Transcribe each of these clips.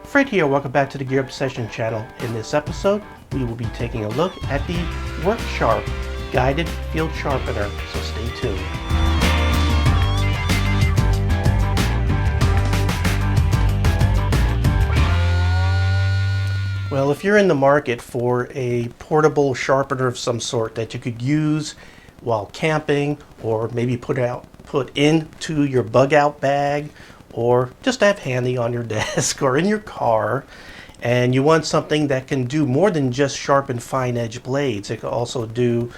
Fred here, welcome back to the Gear Obsession channel. In this episode, we will be taking a look at the Work Sharp Guided Field Sharpener, so stay tuned. Well, if you're in the market for a portable sharpener of some sort that you could use while camping, or maybe put into your bug out bag, or just have handy on your desk or in your car, and you want something that can do more than just sharpen fine edge blades. It could also do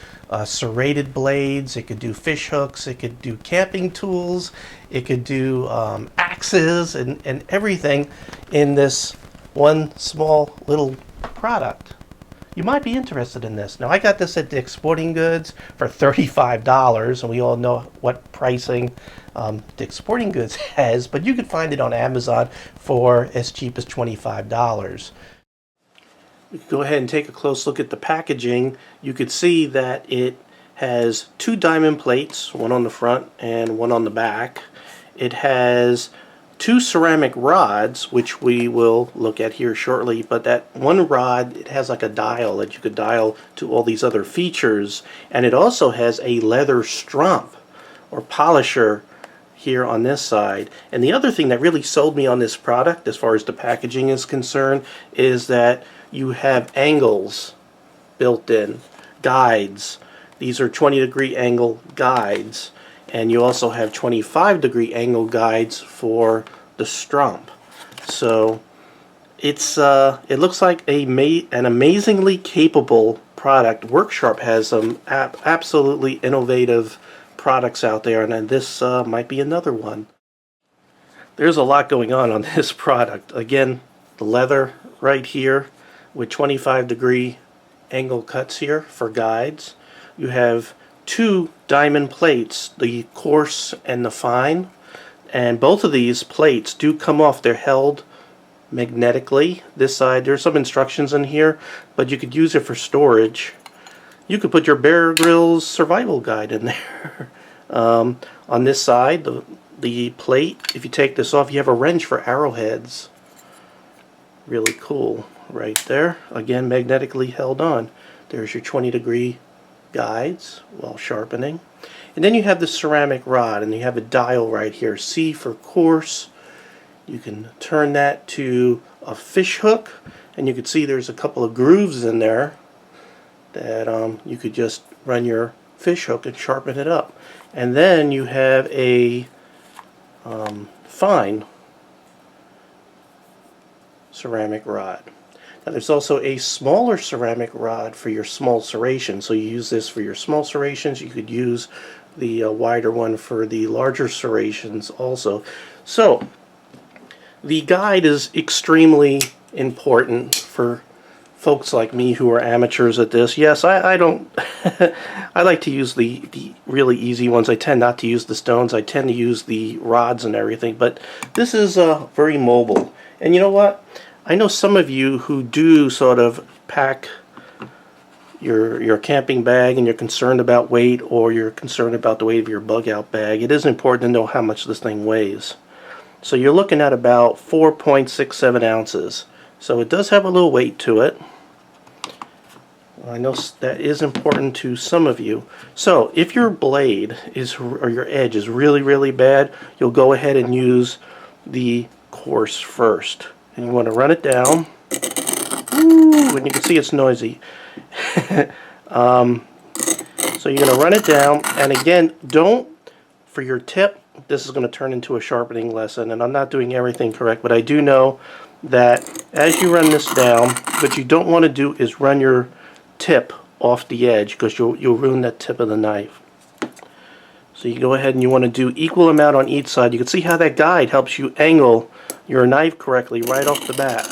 serrated blades, it could do fish hooks, it could do camping tools, it could do axes, and everything in this one small little product. You might be interested in this. Now, I got this at Dick's Sporting Goods for $35, and we all know what pricing Dick's Sporting Goods has, but you can find it on Amazon for as cheap as $25. We can go ahead and take a close look at the packaging. You could see that it has two diamond plates, one on the front and one on the back. It has two ceramic rods, which we will look at here shortly, but that one rod, it has like a dial that you could dial to all these other features, and it also has a leather strump or polisher here on this side. And the other thing that really sold me on this product as far as the packaging is concerned is that you have angles built in, guides. These are 20-degree angle guides, and you also have 25-degree angle guides for the strump. So it's it looks like an amazingly capable product. Worksharp has some absolutely innovative products out there, and this might be another one. There's a lot going on this product. Again, the leather right here with 25-degree angle cuts here for guides. You have two diamond plates, the coarse and the fine, and both of these plates do come off. They're held magnetically. This side, there's some instructions in here, but you could use it for storage. You could put your Bear Grylls survival guide in there. On this side, the plate, if you take this off, you have a wrench for arrowheads. Really cool right there. Again, magnetically held on. There's your 20-degree guides while sharpening. And then you have the ceramic rod, and you have a dial right here, C for coarse. You can turn that to a fish hook, and you can see there's a couple of grooves in there that you could just run your fish hook and sharpen it up. And then you have a fine ceramic rod. Now, there's also a smaller ceramic rod for your small serrations. So you use this for your small serrations. You could use the wider one for the larger serrations also. So the guide is extremely important for folks like me who are amateurs at this. Yes, I don't I like to use the really easy ones. I tend not to use the stones. I tend to use the rods and everything, but this is very mobile. And you know what? I know some of you who do sort of pack your camping bag and you're concerned about weight, or you're concerned about the weight of your bug out bag. It is important to know how much this thing weighs. So you're looking at about 4.67 ounces. So it does have a little weight to it. I know that is important to some of you. So if your blade or your edge is really bad, you'll go ahead and use the coarse first. And you want to run it down. Ooh, and you can see it's noisy. So you're going to run it down, and again, for your tip, this is going to turn into a sharpening lesson, and I'm not doing everything correct, but I do know that as you run this down, what you don't want to do is run your tip off the edge, because you'll ruin that tip of the knife. So you go ahead and you want to do equal amount on each side. You can see how that guide helps you angle your knife correctly right off the bat.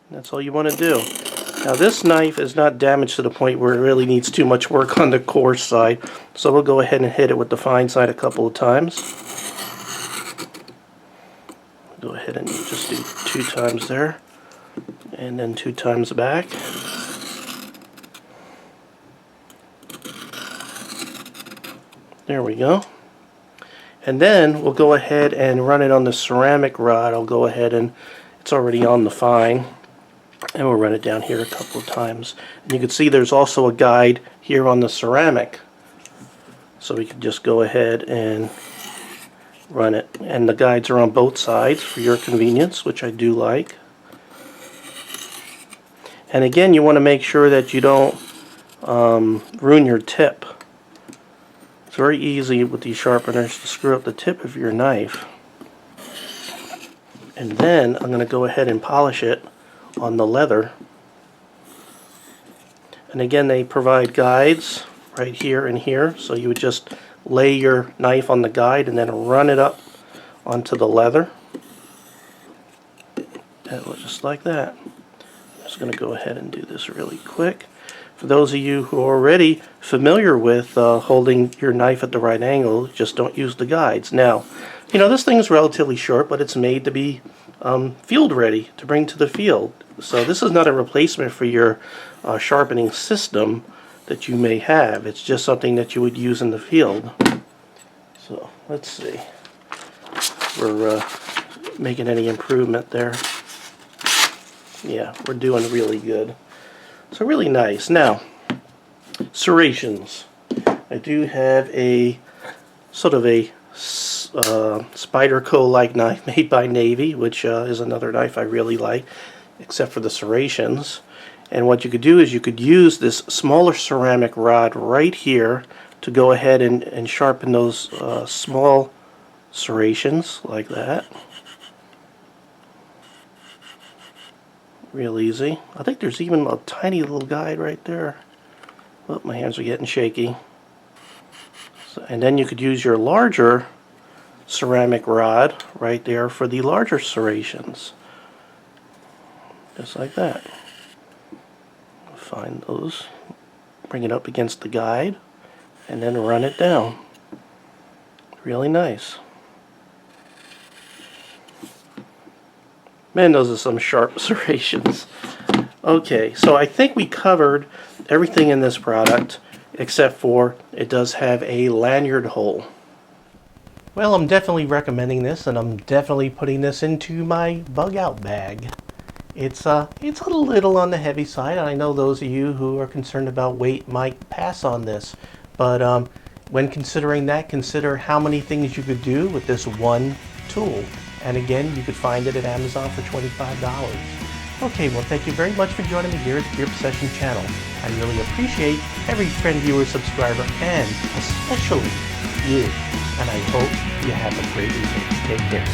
That's all you want to do. Now, this knife is not damaged to the point where it really needs too much work on the coarse side, so we'll go ahead and hit it with the fine side a couple of times. Go ahead and just do 2 times there, and then 2 times back. There we go. And then we'll go ahead and run it on the ceramic rod. I'll go ahead and it's already on the fine. And we'll run it down here a couple of times. And you can see there's also a guide here on the ceramic. So we can just go ahead and run it. And the guides are on both sides for your convenience, which I do like. And again, you want to make sure that you don't ruin your tip. It's very easy with these sharpeners to screw up the tip of your knife. And then I'm going to go ahead and polish it on the leather. And again, they provide guides right here and here, so you would just lay your knife on the guide and then run it up onto the leather. And just like that. I'm just going to go ahead and do this really quick. For those of you who are already familiar with holding your knife at the right angle, just don't use the guides. Now, you know, this thing is relatively short, but it's made to be field ready to bring to the field. So this is not a replacement for your sharpening system that you may have. It's just something that you would use in the field. So let's see. We're making any improvement there. Yeah, we're doing really good. So really nice. Now, serrations. I do have a sort of a Spyderco-like knife made by Navy, which is another knife I really like, except for the serrations. And what you could do is you could use this smaller ceramic rod right here to go ahead and sharpen those small serrations like that. Real easy. I think there's even a tiny little guide right there. Oh, my hands are getting shaky. So, and then you could use your larger ceramic rod right there for the larger serrations. Just like that. Find those, bring it up against the guide, and then run it down. Really nice. Man, those are some sharp serrations. Okay, so I think we covered everything in this product except for it does have a lanyard hole. Well, I'm definitely recommending this, and I'm definitely putting this into my bug out bag. It's a little on the heavy side. I know those of you who are concerned about weight might pass on this, but when considering that, consider how many things you could do with this one tool. And again, you could find it at Amazon for $25. Okay, well, thank you very much for joining me here at the Gear Obsession channel. I really appreciate every friend, viewer, subscriber, and especially you. And I hope you have a great evening. Take care.